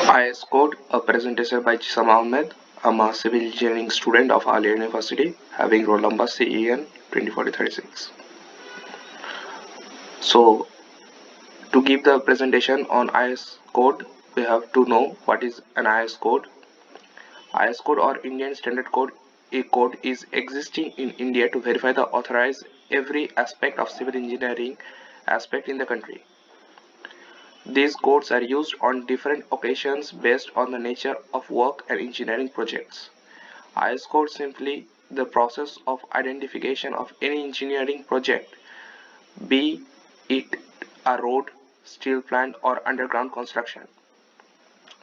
IS Code, a presentation by Jisam Ahmed. I'm a civil engineering student of Alia University, having roll number CEN 204036. So, to give the presentation on IS Code, we have to know what is an IS Code. IS Code or Indian Standard Code, a code is existing in India to verify the authorize every aspect of civil engineering aspect in the country. These codes are used on different occasions based on the nature of work and engineering projects. IS code simply the process of identification of any engineering project, be it a road, steel plant or underground construction.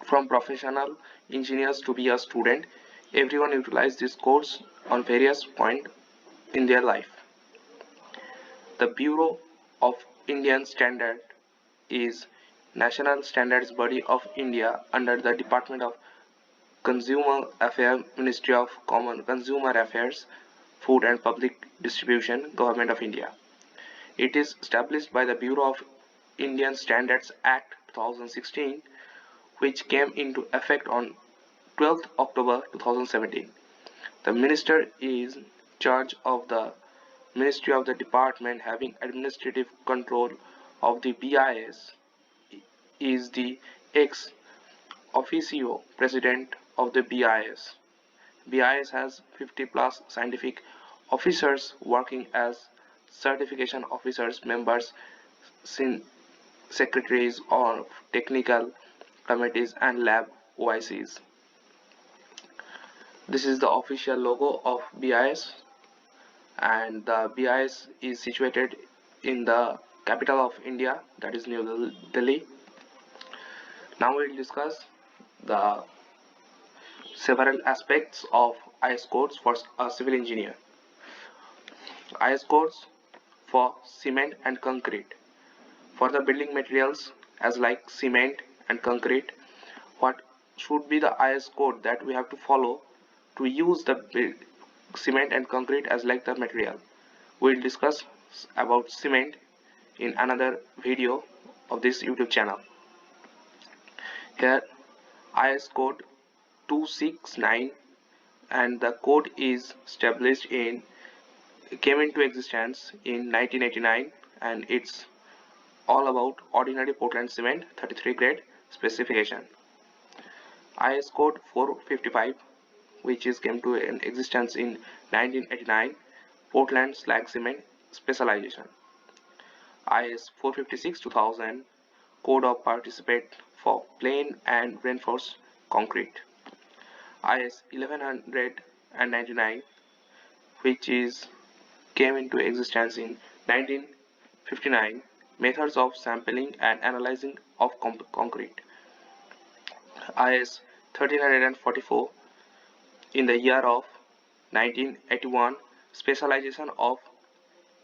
From professional engineers to be a student, everyone utilizes these codes on various points in their life. The Bureau of Indian Standard is national standards body of India under the Department of Consumer Affairs, Ministry of Common Consumer Affairs, Food and Public Distribution, Government of India. It is established by the Bureau of Indian Standards Act 2016, which came into effect on 12th October 2017. The minister is in charge of the Ministry of the Department having administrative control of the BIS is the ex officio president of the BIS. BIS has 50 plus scientific officers working as certification officers, members, secretaries of technical committees and lab OICs. This is the official logo of BIS, and the BIS is situated in the capital of India, that is New Delhi. Now we will discuss the several aspects of IS codes for a civil engineer. IS codes for cement and concrete. For the building materials as like cement and concrete, what should be the IS code that we have to follow to use the cement and concrete as like the material. We will discuss about cement in another video of this YouTube channel. Here IS code 269, and the code is established in came into existence in 1989, and it's all about ordinary Portland cement 33 grade specification. IS code 455, which is came to an existence in 1989, Portland slag cement specialization. IS 456 2000, code of participate for plain and reinforced concrete. IS 1199, which is came into existence in 1959, methods of sampling and analyzing of concrete. IS 1344 in the year of 1981, specialization of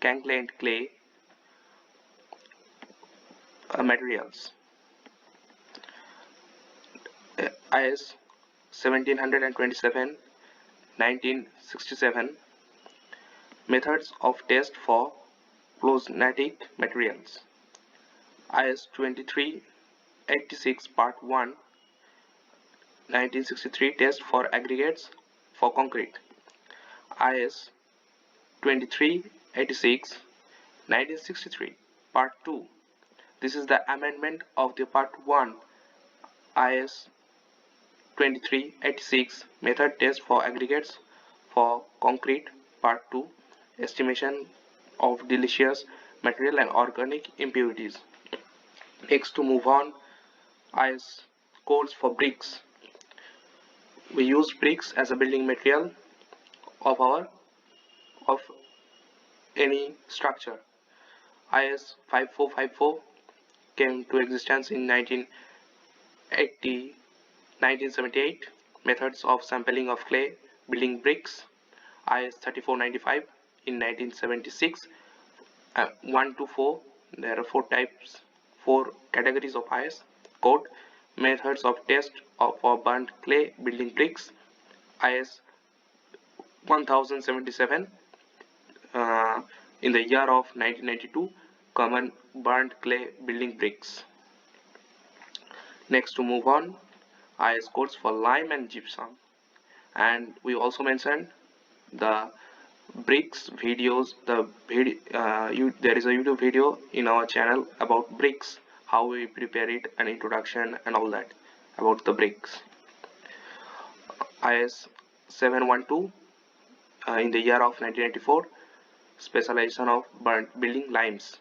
concrete clay materials. IS 1727 1967, methods of test for plasmatic materials. IS 2386 part 1 1963, test for aggregates for concrete. IS 2386 1963 part 2, this is the amendment of the part 1 IS 2386, method test for aggregates for concrete part 2, estimation of deleterious material and organic impurities. Next, to move on, IS codes for bricks. We use bricks as a building material of any structure. IS 5454 came to existence in 1978, methods of sampling of clay building bricks. IS 3495 in 1976, 1 to 4, there are 4 categories of IS code. Methods of test for burnt clay building bricks. IS 1077 in the year of 1992, common burnt clay building bricks. Next, to move on, IS codes for lime and gypsum. And we also mentioned the bricks videos. There is a YouTube video in our channel about bricks, how we prepare it, an introduction and all that about the bricks. IS 712 in the year of 1984, specialization of building limes.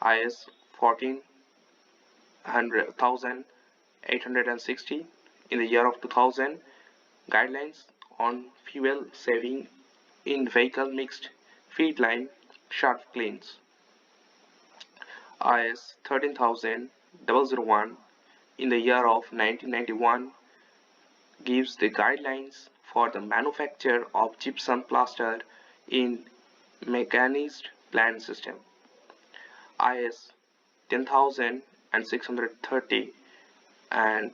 IS 14860 in the year of 2000, guidelines on fuel saving in vehicle mixed feed lime sharp cleans. IS 13001 in the year of 1991 gives the guidelines for the manufacture of gypsum plaster in mechanized plant system. IS 10630 and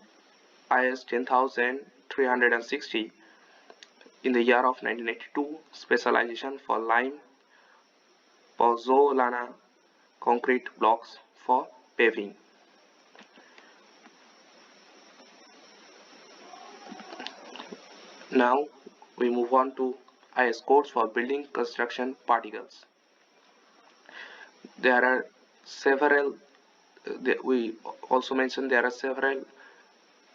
IS 10360 in the year of 1982, specialization for lime pozzolana concrete blocks for paving. Now we move on to IS codes for building construction particles. There are several, we also mentioned there are several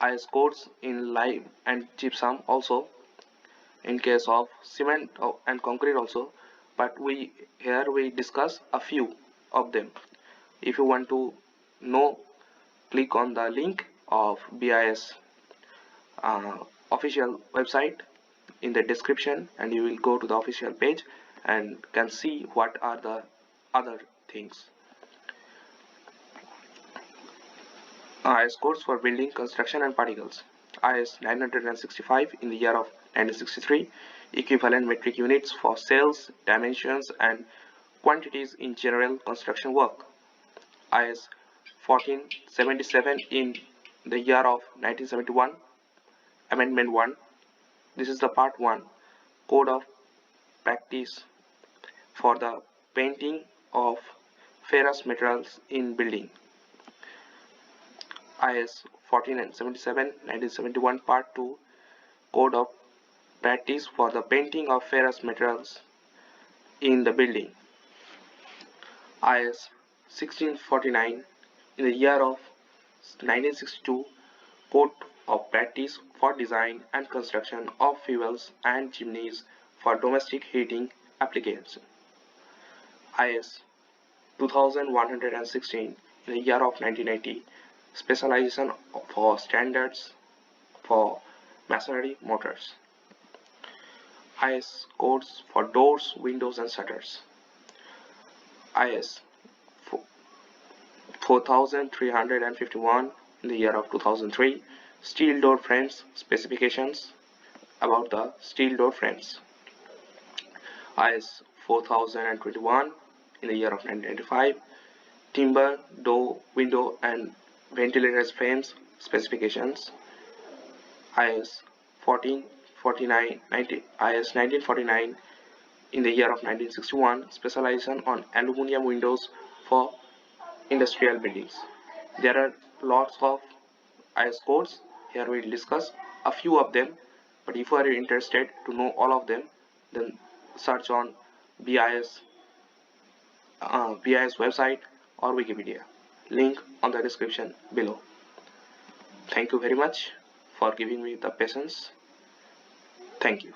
IS codes in lime and gypsum also, in case of cement and concrete also, but here we discuss a few of them. If you want to know, click on the link of BIS official website in the description, and you will go to the official page and can see what are the other things. IS codes for building construction and particles. IS 965 in the year of 1963, equivalent metric units for cells, dimensions and quantities in general construction work. IS 1477 in the year of 1971, Amendment 1. This is the part 1, Code of Practice for the painting of ferrous materials in building. IS 1477 1971 Part 2, Code of Practice for the painting of ferrous materials in the building. IS 1649 in the year of 1962, Code of Practice for design and construction of fuels and chimneys for domestic heating applications. IS 2116 in the year of 1980, specialization for standards for masonry mortars. IS codes for doors, windows and shutters. IS 4351 in the year of 2003, steel door frames specifications about the steel door frames. IS 4021 in the year of 1995, timber, door, window and ventilators frames specifications. IS 1449 IS 1949 in the year of 1961, specialization on aluminium windows for industrial buildings. There are lots of IS codes. Here we will discuss a few of them, but if you are interested to know all of them, then search on BIS website or Wikipedia. Link on the description below. Thank you very much for giving me the patience. Thank you.